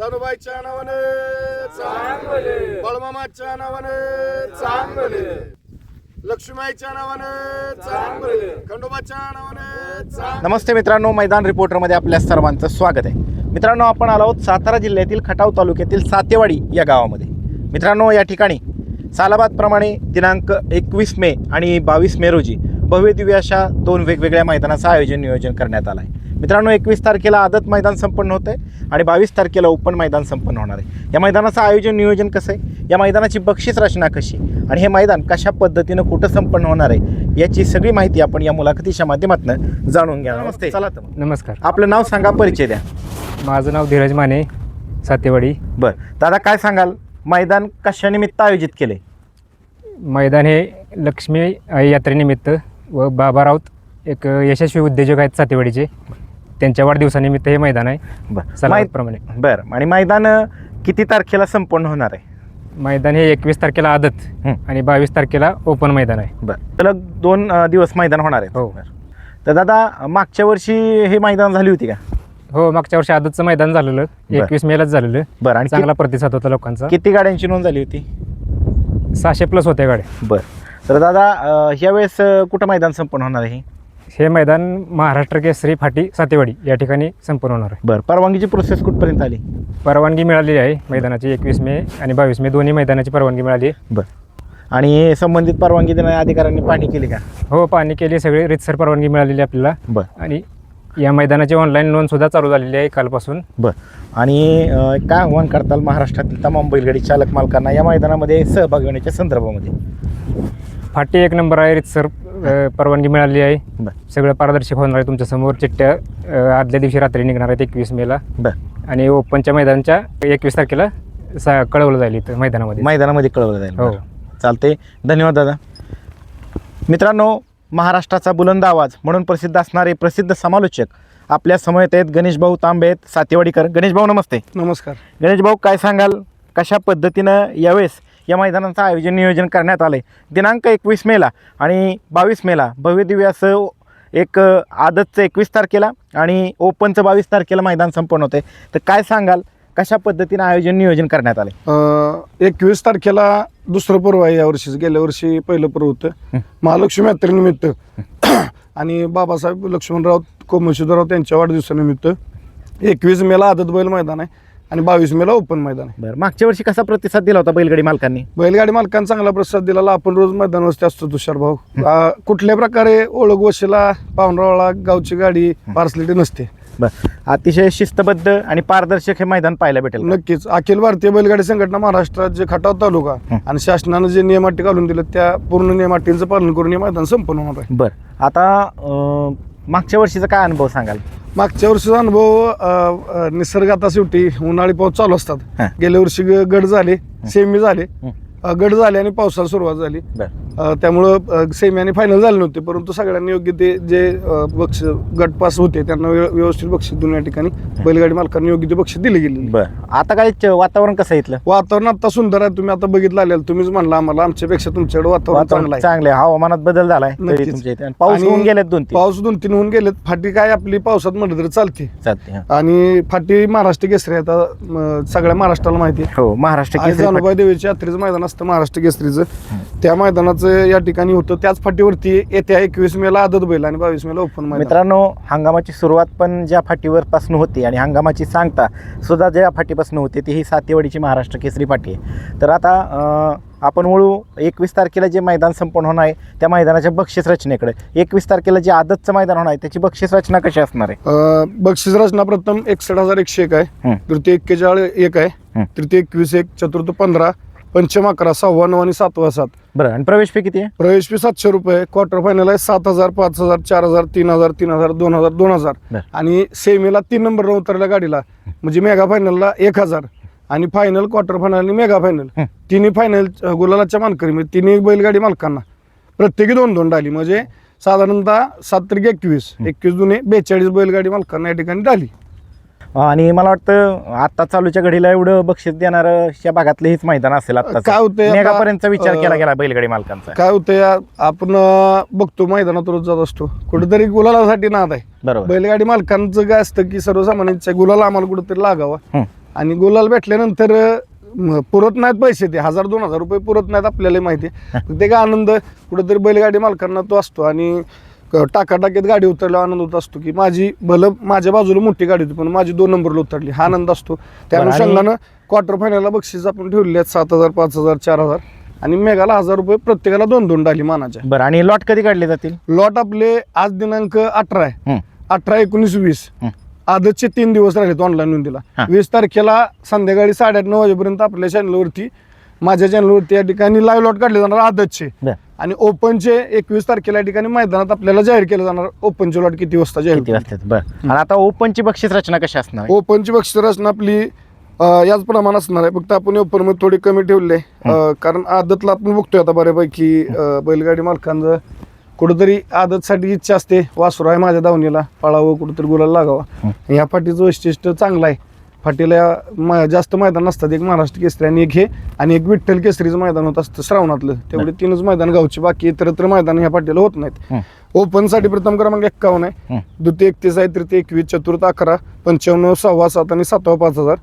जानूबाईच्या नावाने चांगले, बळमामाच्या नावाने चांगले, लक्ष्मीबाईच्या नावाने चांगले, खंडोबाच्या नावाने चांगले. नमस्ते मित्रांनो, मैदान रिपोर्टरमध्ये आपल्या सर्वांचं स्वागत आहे. मित्रांनो, आपण आलो आहोत सातारा जिल्ह्यातील खटाव तालुक्यातील सातेवाडी या गावामध्ये. मित्रांनो, या ठिकाणी सालाबादप्रमाणे दिनांक 21 मे आणि 22 मे रोजी भव्य दिव्य अशा दोन वेगवेगळ्या मैदानाचं आयोजन नियोजन करण्यात आलं आहे. मित्रांनो, 21 तारखेला आदत मैदान संपन्न होतं आहे आणि 22 तारखेला ओपन मैदान संपन्न होणार आहे. या मैदानाचं आयोजन नियोजन कसं आहे, या मैदानाची बक्षीस रचना कशी आणि हे मैदान कशा पद्धतीनं कुठं संपन्न होणार आहे याची सगळी माहिती आपण या मुलाखतीच्या माध्यमातून जाणून घ्या. नमस्ते. चला तर नमस्कार. आपलं नाव सांगा, परिचय द्या. माझं नाव धीरज माने, सातेवाडी. बरं दादा, काय सांगाल, मैदान कशानिमित्त आयोजित केले? मैदान हे लक्ष्मी यात्रेनिमित्त व बाबा राऊत एक यशस्वी उद्योजक आहेत सातेवाडीचे, त्यांच्या वाढदिवसानिमित्त हे मैदान आहे. बरं सलाबादप्रमाणे. बरं, आणि मैदान किती तारखेला संपन्न होणार आहे? मैदान हे 21 तारखेला आदत आणि 22 तारखेला ओपन मैदान आहे. बरं, सलग 2 दिवस मैदान होणार आहे. हो. तर दादा, मागच्या वर्षी हे मैदान झाली होती का? हो, मागच्या वर्षी आदतचं मैदान झालेलं 21 मेलाच झालेलं. बरं, आणि चांगला प्रतिसाद होता लोकांचा. किती गाड्यांची नोंद झाली होती? 600+ होत्या गाड्या. बरं, तर दादा, यावेळेस कुठं मैदान संपन्न होणार आहे? हे मैदान महाराष्ट्र केसरी फाटी सातेवाडी या ठिकाणी संपन्न होणार आहे. बरं, परवानगीची प्रोसेस कुठपर्यंत आली? परवानगी मिळालेली आहे मैदानाची. 21 मे आणि 22 मे दोन्ही मैदानाची परवानगी मिळाली आहे. बरं, आणि संबंधित परवानगी देणाऱ्या अधिकाऱ्यांनी पाहणी केली का? हो, पाहणी केली, सगळी रितसर परवानगी मिळालेली आपल्याला. बरं, आणि या मैदानाची ऑनलाईन नोंदसुद्धा चालू झालेली आहे कालपासून. बरं, आणि काय आव्हान करताल महाराष्ट्रातील तमाम बैलगाडी चालक मालकांना या मैदानामध्ये सहभागी होण्याच्या संदर्भामध्ये? फाटी 1 नंबर आहे, रितसर परवानगी मिळाली आहे. बरं, सगळं पारदर्शक होणार आहे. तुमच्यासमोर चिठ्ठ्या आदल्या दिवशी रात्री निघणार आहेत 21 मेला. बरं, आणि ओपनच्या मैदानाच्या 21 तारखेला कळवलं जाईल इथं मैदानामध्ये कळवलं जाईल. हो. चालते, धन्यवाद दादा. मित्रांनो, महाराष्ट्राचा बुलंद आवाज म्हणून प्रसिद्ध असणारे प्रसिद्ध समालोचक आपल्या समवेत आहेत गणेश भाऊ तांबे आहेत, सातेवाडीकर. गणेश भाऊ नमस्ते. नमस्कार. गणेश भाऊ, काय सांगाल, कशा पद्धतीनं यावेळेस या मैदानाचं आयोजन नियोजन करण्यात आलं आहे? दिनांक 21 मेला आणि 22 मेला भव्य दिव्य असं एक आदतचं 21 तारखेला आणि ओपनचं 22 तारखेला मैदान संपन्न होते. तर काय सांगाल, कशा पद्धतीनं आयोजन नियोजन करण्यात आले? 21 तारखेला दुसरं पर्व आहे यावर्षी. गेल्या वर्षी पहिलं पर्व होतं महालक्ष्मी यात्रेनिमित्त आणि बाबासाहेब लक्ष्मणराव कोमशेश्वरराव त्यांच्या वाढदिवसानिमित्त 21 मेला आदत बैल मैदान आहे आणि 22 मेला ओपन मैदान आहे. बरं, मागच्या वर्षी कसा प्रतिसाद दिला होता बैलगाडी मालकांनी? बैलगाडी मालकांना चांगला प्रतिसाद दिला. आपण रोज मैदानावरती असतो तुषार भाऊ. कुठल्या प्रकारे ओळख वशिला पाहुणरावळा गावची गाडी पार्सलिटी नसते. बरं, अतिशय शिस्तबद्ध आणि पारदर्शक हे मैदान पाहायला भेटेल. नक्कीच. अखिल भारतीय बैलगाडी संघटना महाराष्ट्रात जे खटाव तालुका आणि शासनानं जे नियम अटी घालून दिले त्या पूर्ण नियम अटींचं पालन करून हे मैदान संपन्न होणार आहे. बरं, आता मागच्या वर्षीचा काय अनुभव सांगाल? मागच्या वर्षीचा अनुभव निसर्ग आता शेवटी उन्हाळी पाऊस चालू असतात. गेल्या वर्षी गड झाले, सेमी झाले, गड झाले आणि पावसाला सुरुवात झाली. त्यामुळं सेमी आणि फायनल झाले नव्हते, परंतु सगळ्यांनी योग्य ते जे बक्षीस गट पास होते त्यांना व्यवस्थित बक्षीस देऊन या ठिकाणी बैलगाडी मालकांनी योग्य ते बक्षीस दिले गेले. बरं, आता काय वातावरण कसं आहे इथलं? वातावरण आता सुंदर आहे. तुम्ही आता बघितलं आलेलं, तुम्हीच म्हणला आम्हाला आमच्यापेक्षा तुमच्याकडे वातावरण चांगलं आहे. हवामानात बदल झालाय तुमच्या इथे. पाऊस होऊन गेलेत 2-3. पाऊस 2-3 होऊन गेलेत. फाटी काय आपली पावसात म्हटलं तरी चालते. चालते. आणि फाटी महाराष्ट्र केसरी आता सगळ्या महाराष्ट्राला माहिती आहे. हो, महाराष्ट्र केसरी जानूबाई देवीच्या यात्रेचं मैदान असतं महाराष्ट्र केसरीचं. त्या मैदानाचं या ठिकाणी होतं. त्याच फाटीवरती येत्या 21 मेला आदत बैल आणि 22 मेला ओपन मैदान. मित्रांनो, हंगामाची सुरुवात पण ज्या फाटीवर पासून होती आणि हंगामाची सांगता सुद्धा ज्या फाटीपासून होते ती ही सातेवाडीची महाराष्ट्र केसरी फाटी आहे. तर आता आपण वळू 21 तारखेला जे मैदान संपन्न होणार आहे त्या मैदानाच्या बक्षीस रचनेकडे. 21 तारखेला जे आदतचं मैदान होणार आहे त्याची बक्षीस रचना कशी असणार आहे? बक्षीस रचना प्रथम 61,101 आहे, तृतीय 41 आहे, तृतीय 21 1, चतुर्थ 15, पंचम 11, 6वा 9 आणि 7वा 7. बरं, आणि प्रवेश फी किती आहे? प्रवेश फी 700 रुपये. क्वार्टर फायनल आहे 7,000, 5,000, 4,000, 3,000, 3,000, 2,000, 2,000. आणि सेमीला 3 नंबरला उतरल्या गाडीला म्हणजे मेगा फायनलला 1,000 आणि फायनल क्वार्टर फायनल आणि मेगा फायनल तिन्ही फायनल गुलालाच्या मानकरी म्हणजे तिन्ही बैलगाडी मालकांना प्रत्येकी 2-2 डाली. म्हणजे साधारणतः 7 × 21 21 दुने 42 बैलगाडी मालकांना या ठिकाणी डाली. आणि मला वाटतं आता चालूच्या घडीला एवढं बक्षीस देणारं या भागातलं हेच मैदान असेल. आता काय होतंय, मेगापर्यंतचा विचार केला गेला बैलगाडी मालकांचा. काय होतंय, आपण बघतो मैदानात रोज जात असतो, कुठेतरी गुलालासाठी नाद आहे. बरोबर. बैलगाडी मालकांचं काय असतं की सर्वसामान्यांच्या गुलाला आम्हाला कुठेतरी लागावा आणि गुलाल भेटल्यानंतर पुरत नाहीत पैसे, ते 1000-2000 रुपये पुरत नाहीत, आपल्याला माहिती आहे. ते काय आनंद कुठेतरी बैलगाडी मालकांना तो असतो. आणि टाकाटाकीत गाडी उतरल्यावर आनंद होत असतो की माझ्या बाजूला मोठी गाडी होती पण माझी 2 नंबरला उतरली, हा आनंद असतो. त्या बरं, आणि- अनुषंगानं क्वार्टर फायनलला बक्षीस आपण ठेवलेली आहेत 7000, 5000, 4000 आणि मेघाला 1000 रुपये, प्रत्येकाला 2 डाली मानाच्या. बरं, आणि लॉट कधी काढले जातील? लॉट आपले आज दिनांक 18 आहे. 18, 19, 20 आजचे 3 दिवस राहिलेत ऑनलाईन नोंदीला. हा. 20 तारखेला संध्याकाळी 8:30-9 वाजेपर्यंत आपल्या चॅनलवरती, माझ्या चॅनलवरती या ठिकाणी लाईव्ह लॉट काढले जाणार आदतचे. बरं. आणि ओपनचे 21 तारखेला या ठिकाणी मैदानात आपल्याला जाहीर केलं जाणार ओपनचे लॉट किती वाजता जाहीर किती वाजतात? बरं. आणि आता ओपनची बक्षीस रचना कशी असणार आहे? ओपनची बक्षीस रचना आपली याच प्रमाणे असणार आहे, फक्त आपण ओपन मध्ये थोडी कमी ठेवली आहे. कारण आदतला आपण बघतोय आता बऱ्यापैकी बैलगाडी मालकांचं कुठंतरी आदतसाठी इच्छा असते, वासरू आहे माझ्या दावणीला, पळावं, कुठंतरी गुलाल लागावा. ह्या फाटीचं वैशिष्ट्य चांगलं आहे. फाटीला जास्त मैदान असतात, एक महाराष्ट्र केसरी आणि एक हे, आणि एक विठ्ठल केसरीचं मैदान होत असतं श्रावणातलं. तेवढे 3च मैदान गावची, बाकी इतरत्र मैदान ह्या फाटीला होत नाहीत. ओपनसाठी प्रथम क्रमांक 51 आहे, द्वितीय 31 आहे, तृतीय 21, चतुर्थ 11, 55, 6वा 7 आणि 7वा 5000.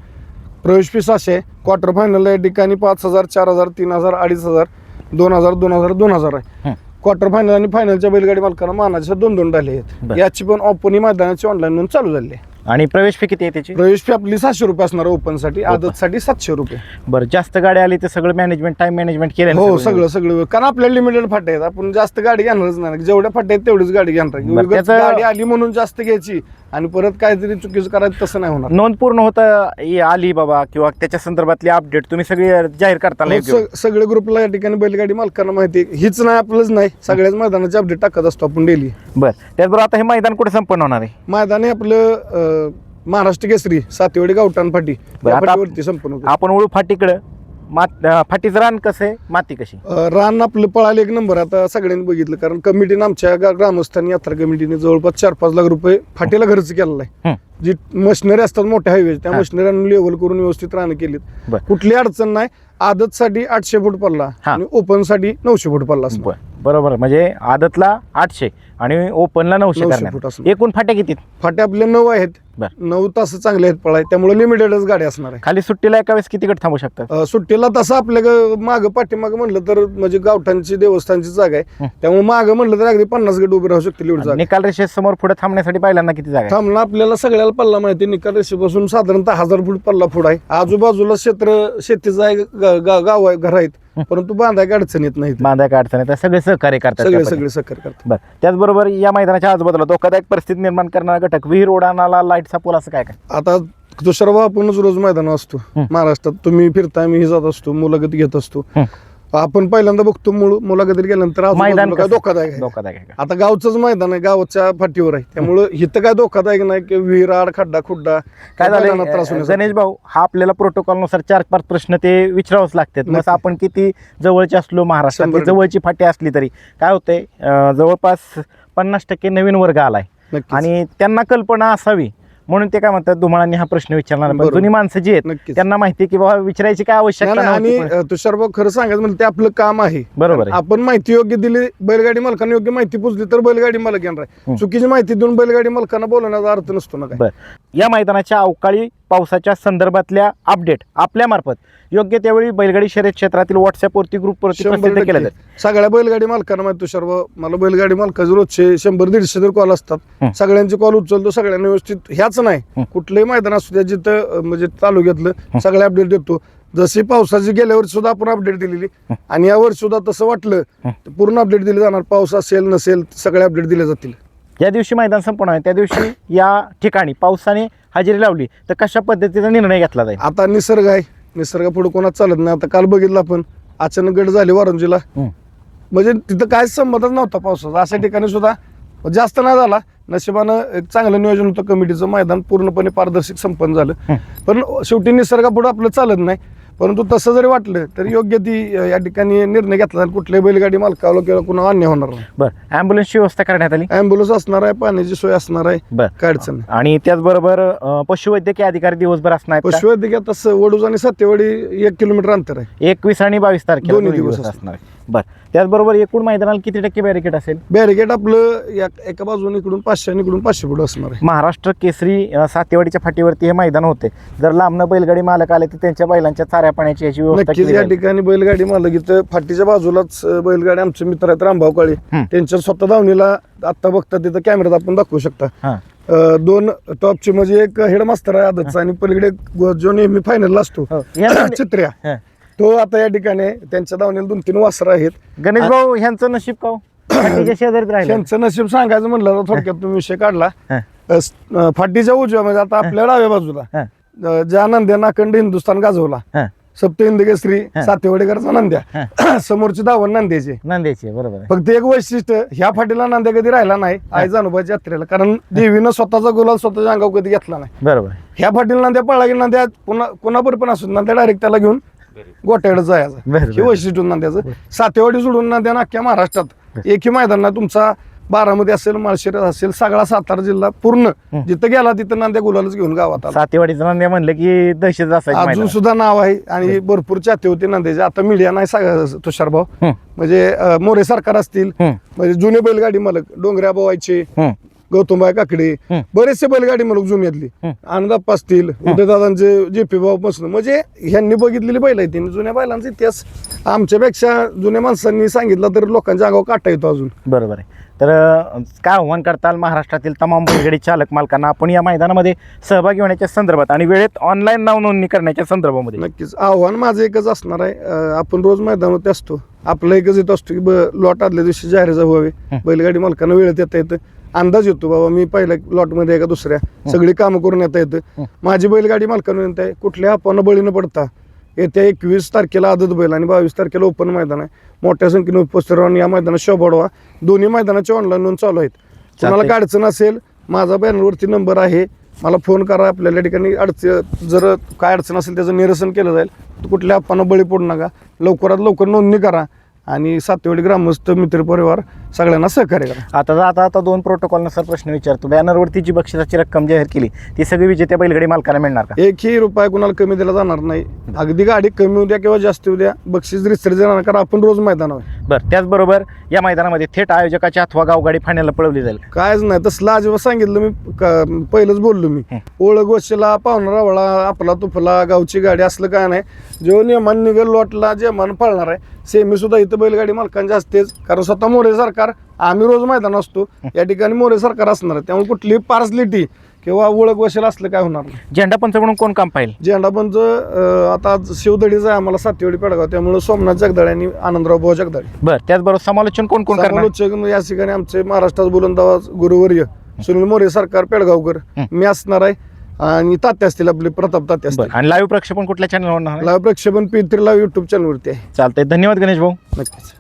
प्रवेश फी 600 आहे. क्वार्टर फायनल या ठिकाणी 5000, 4000, 3000, 2500, 2000, 2000, 2000 आहे. क्वार्टर फायनल आणि फायनलच्या बैलगाडी मालकांना मानाच्या 2 डाले आहेत. याची पण ओपन मैदानाची ऑनलाईन नोंद चालू झाली आहे. आणि प्रवेश फी किती आहे त्याची? प्रवेश फी आपली 700 रुपये असणार ओपनसाठी, आदतसाठी 700 रुपये. बरं, जास्त गाडी आली तर सगळं मॅनेजमेंट, टाइम मॅनेजमेंट केलं? हो, सगळं कारण आपल्याला लिमिटेड फाटे आहेत, आपण जास्त गाडी घेणारच नाही. जेवढ्या फाटे आहेत तेवढीच गाडी घेणार. बरं, उगाच गाडी आली म्हणून जास्त घ्यायची आणि परत काहीतरी चुकीचं करायचं, तसं नाही होणार. नोंद पूर्ण होतं आली बाबा किंवा त्याच्या संदर्भातली अपडेट तुम्ही सगळी जाहीर करताना योग्य? सगळे ग्रुपला या ठिकाणी बैलगाडी मालकांना माहिती आहे. हीच नाही, आपलंच नाही, सगळ्याच मैदानाचे अपडेट टाकत असतो आपण डेली. बरं, त्याचबरोबर आता हे मैदान कुठे संपन्न होणार आहे? मैदान हे आपलं महाराष्ट्र केसरी सातेवाडी गावठाण फाटी, बरं, या आता फाटीवरती संपन्न होतं. आपण वळू फाटीकडं. फाटीचं रान कसं आहे, माती कशी? रान आपलं पळाले 1 नंबर. आता सगळ्यांनी बघितलं, कारण कमिटीने, आमच्या ग्रामस्थांनी, यात्रा कमिटीने जवळपास 4-5 लाख रुपये फाटीला खर्च केलेला आहे. जी मशिनरी असतात मोठ्या हायवे, त्या मशिनऱ्यांनी लेवल करून व्यवस्थित रान केलीत. बरं. कुठली अडचण नाही. आदतसाठी 800 फूट पडला आणि ओपनसाठी 900 फूट पडला असणार. बरोबर, म्हणजे आदतला 800 आणि ओपनला 900 फूट करण्यात. असणार. एकूण फाट्या किती? फाटे आपले 9 आहेत. बरं. 9 तास चांगले आहेत पळाय, त्यामुळे लिमिटेडच गाडी असणार आहे. खाली सुट्टीला एका वेळेस किती गट थांबू शकतात? सुट्टीला तसं आपल्या मागं पाठीमागं म्हणलं तर म्हणजे गावठाणची देवस्थानची जागा आहे, त्यामुळे मागं म्हणलं तर अगदी 50 गट उभे राहू शकतील एवढी जागा. निकाल रेषे समोर पुढे थांबण्यासाठी पहिल्यांदा किती जागा आहे? थांबणं आपल्याला सगळ्याला पल्ला माहिती. निकाल रेषेपासून साधारणतः 1000 फूट पल्ला फूट आहे. आजूबाजूला शेतीचं आहे, गाव आहे, घर आहेत, परंतु बांधायची अडचण येत नाही. बांधाय काय अडचण आहे, सगळे सहकार्य करतात. सगळे सहकार्य करतात. बरं, त्याचबरोबर या मैदानाच्या आजूबाजूला धोकादायक परिस्थिती निर्माण करणारा घटक, विहीर, ओढाणाला, लाईटचा पोल, असं काय काय? आता दुसरा आपणच रोज मैदान असतो महाराष्ट्रात. तुम्ही फिरताय, मी जात असतो, मुलाखत घेत असतो. आपण पहिल्यांदा बघतो मुलाखतीत गेल्यानंतर मैदान काय धोकादायक आहे. धोकादायक आहे का? आता गावचंच मैदान आहे, गावच्या फाटीवर आहे, त्यामुळं इथं काय धोकादायक नाही की विहीर, आड, खड्डा, खुड्डा काय मैदानात त्रास झालं होण्यासाठी. गणेश भाऊ, हा आपल्याला प्रोटोकॉलनुसार 4-5 प्रश्न ते विचारावंच लागतात. मग नक्की. आपण किती जवळचे असलो, महाराष्ट्रात 100% जवळची फाटी असली तरी काय होतंय, जवळपास 50% नवीन वर्ग आलाय नक्कीच. आणि त्यांना कल्पना असावी म्हणून ते काय म्हणतात, धुमाळांनी हा प्रश्न विचारणार. पण बरोबर. जुनी माणसं जी आहेत नक्कीच. त्यांना माहिती आहे की बाबा विचारायची काय आवश्यकता नाही, नव्हती. आणि तुषारभाऊ खरं सांगायचं म्हणजे ते आपलं काम आहे. बरोबर आहे. आपण माहिती योग्य दिली, बैलगाडी मालकांना योग्य माहिती पोचली तर बैलगाडी मालक येणार आहे. चुकीची माहिती देऊन बैलगाडी मालकांना बोलवण्याचा अर्थ नसतो ना काय. बरं, या मैदानाच्या अवकाळी पावसाच्या संदर्भातल्या अपडेट आपल्या मार्फत योग्य त्यावेळी बैलगाडी शर्यत क्षेत्रातील व्हॉट्सअपवरती ग्रुपवरती 100% प्रसिद्ध केलं जातं. सगळ्या बैलगाडी मालकांना माहिती. तुषारभाऊ, मला बैलगाडी मालकाचे रोजचे 100-150 तर कॉल असतात. सगळ्यांचे कॉल उचलतो, सगळ्यांना व्यवस्थित. ह्याच नाही, कुठलंही मैदान असू द्या, जिथं म्हणजे तालुक्यातलं सगळे अपडेट देतो. जशी पावसाची गेल्या वर्षी सुद्धा आपण अपडेट दिलेली आणि या वर्षी सुद्धा तसं वाटलं तर पूर्ण अपडेट दिली जाणार. पाऊस असेल नसेल सगळे अपडेट दिले जातील. ज्या दिवशी मैदान संपन्न आहे त्या दिवशी या ठिकाणी पावसाने हजेरी लावली तर कशा पद्धतीचा निर्णय घेतला जाईल? आता निसर्ग आहे, निसर्ग पुढे कोणाच चालत नाही. आता काल बघितलं आपण, अचानक गट झाले वारंजीला, म्हणजे तिथं काहीच संबंधच नव्हता पावसाचा. अशा ठिकाणी सुद्धा जास्त नाही झाला. नशिबानं एक चांगलं नियोजन होतं कमिटीचं, मैदान पूर्णपणे पारदर्शक संपन्न झालं. पण शेवटी निसर्गापुढे आपलं चालत नाही. परंतु तसं जरी वाटलं तरी योग्य ती या ठिकाणी निर्णय घेतला जाईल. कुठल्याही बैलगाडी मालकाला किंवा कुणा अन्याय होणार नाही. बरं, ॲम्ब्युलन्सची व्यवस्था करण्यात आली, ॲम्ब्युलन्स असणार आहे, पाण्याची सोय असणार आहे, बरं, काय अडचण नाही. आणि त्याचबरोबर पशुवैद्यकीय अधिकारी दिवसभर असणार आहेत का? पशुवैद्यकीय तसं वडूज आणि सत्यवाडी 1 किलोमीटर अंतर आहे. 21 आणि 22 तारखेला दोन्ही दोन्ही दिवस दिवस असणार आहे. बरं, त्याचबरोबर एकूण मैदानाला किती टक्के बॅरिकेड असेल? बॅरिकेड आपलं एका बाजूने इकडून 500 आणि इकडून 500 फूट असणार आहे. महाराष्ट्र केसरी सातेवाडीच्या फाटीवरती हे मैदान होते. जर लांबनं बैलगाडी मालक आले तर त्यांच्या बैलांच्या चाऱ्या पाण्याची याची व्यवस्था नक्कीच केली या जाईल. ठिकाणी बैलगाडी मालक इथं फाटीच्या बाजूलाच बैलगाडी आमचे मित्र आहेत रामभाऊ काळे, त्यांच्या स्वतः धावणीला आता बघता तिथं कॅमेऱ्यात आपण दाखवू शकता. हां, 2 टॉपचे म्हणजे एक हेडमास्टर आहे आदतचा आणि पलीकडे जो नेहमी फायनलला असतो हो. या- चित्र्या, हां. तो आता या ठिकाणी आहे. त्यांच्या धावणीला 2-3 वासरं आहेत. गणेश भाऊ ह्यांचं नशीब का हो? फाटीच्या शेजारीच राहिलं. त्यांचं नशीब सांगायचं म्हणलं तर थोडक्यात तुम्ही विषय काढला. हां. फाटीच्या उजव्या म्हणजे आता आपल्या डाव्या बाजूला हां. ज्या नंद्यानं अखंड हिंदुस्थान गाजवला, हां. सप्त हिंद केसरी सातेवाडीकरचा नंद्या, समोरची धावण नंद्याची. नांद्याची, बरोबर आहे. फक्त एक वैशिष्ट्य, ह्या फाटीला नांद्या कधी राहिला नाही आई जानोबाच्या यात्रेला, कारण देवीनं स्वतःचा गुलाल स्वतःच्या अंगावर कधी घेतला नाही. बरोबर. ह्या फाटीला नांद्या पळला की नांद्या पुन्हा कोणाबरोबर पण असू नांद्या डायरेक्ट त्याला घेऊन गोट्याकडे जायचं. बरं, हे वैशिष्ट्य नांद्याचं. सातेवाडी सोडून नांद्या अख्ख्या महाराष्ट्रात एकही मैदान नाही. तुमचा बारामती असेल, माळशिरस असेल, सगळा सातारा जिल्हा पूर्ण जिथं गेला तिथं नांद्या गुलालच घेऊन गावात आला. सातेवाडीचं नांद्या म्हणलं की दहशत असायची अजून मैदानात. सुद्धा नाव आहे आणि भरपूर चाहते होते नांद्याचे. आता मीडिया नाही तुषार भाऊ, म्हणजे मोरे सरकार असतील, म्हणजे जुने बैलगाडी मालक डोंगऱ्या बोवायचे, गौतमबाई काकडे, बरेचसे बैलगाडी मालक जुन्यातली, आनंदप्पा असतील, उदयदादांचे जेपी भाऊ पासून, म्हणजे ह्यांनी बघितलेली बैल आहेत. जुन्या बैलांचा इतिहास आमच्यापेक्षा जुन्या माणसांनी सांगितलं तर लोकांच्या अंगावर काटा येतो अजून. बरोबर आहे. तर काय आव्हान करताल महाराष्ट्रातील तमाम बैलगाडी चालक मालकांना आपण या मैदानामध्ये सहभागी होण्याच्या संदर्भात आणि वेळेत ऑनलाईन नाव नोंदणी करण्याच्या संदर्भामध्ये? नक्कीच आव्हान माझं एकच असणार आहे. आपण रोज मैदानावरती असतो, आपलं एकच येत असतो की लॉट आदल्या दिवशी जाहीर व्हावे, बैलगाडी मालकांना वेळेत येता येतं, अंदाज येतो बाबा मी पहिल्या लॉटमध्ये आहे का दुसऱ्या, सगळी कामं करून येता येतं. माझी बैलगाडी मालकांना विनंती आहे, कुठल्या आपण बळी न पडता येत्या 21 तारखेला आदत बैल आणि 22 तारखेला ओपन मैदान आहे. मोठ्या संख्येने उपस्थित राहून या मैदानात शोभा वाढवा. दोन्ही मैदानाचे ऑनलाईन नोंद चालू आहेत. तुम्हाला काय अडचण असेल, माझा बॅनरवरती नंबर आहे, मला फोन करा. आपल्याला ठिकाणी जर काय अडचण असेल त्याचं निरसन केलं जाईल. कुठल्या आपण बळी पडू नका, लवकरात लवकर नोंदणी करा आणि सातेवाडी ग्रामस्थ मित्रपरिवार सगळ्यांना सहकार्य करा. आता 2 प्रोटोकॉलनुसार प्रश्न विचारतो. बॅनरवरती जी बक्षिसाची रक्कम जाहीर केली ती सगळी विजेत्या बैलगाडी मालकांना मिळणार का? 1ही रुपया कुणाला कमी दिला जाणार नाही. अगदी गाडी कमी होऊ द्या किंवा जास्त होऊ द्या, बक्षीस रिसर्ज देणार, कारण आपण रोज मैदानावर. बरं, त्याचबरोबर या मैदानामध्ये थेट आयोजकाच्या अथवा गावगाडी फायनलला पळवली जाईल? कायच नाही तसलं अजिबात. सांगितलं मी पहिलंच बोललो मी, ओळख वशीला पाहुणा रावळा आपला तुफला गावची गाडी असलं काय नाही. जो नियमान निघेल लॉटला जे मन पळणार आहे सेमी सुद्धा इथं बैलगाडी मालकांच्या असतेच, कारण स्वतः मोरे सरकार, आम्ही रोज मैदान असतो या ठिकाणी, मोरे सरकार असणार आहे. त्यामुळे कुठली पार्सलिटी किंवा ओळख वशीला असलं काय होणार नाही. झेंडा पंचकडून कोण काम पाहिजे? झेंडा पंच आता शिवदडीचा आहे आम्हाला सातेवाडी पेडगाव, त्यामुळे सोमनाथ जगदाळे आणि आनंदराव भाऊ जगदाळे. बरं, त्याचबरोबर समालोचन कोण कोण करणार? समालोचक या ठिकाणी आमचे महाराष्ट्रात बुलंदाबाज गुरुवर्य सुनील मोरे सरकार पेडगावकर, मी असणार आहे आणि तात्या असतील आपले प्रताप तात्या असतील. आणि लाईव्ह प्रक्षेपण कुठल्या चॅनलवर होणार? लाईव्ह प्रक्षेपण P3 लाईव्ह युट्यूब चॅनलवरती आहे. चालतंय, धन्यवाद गणेश भाऊ. नक्कीच.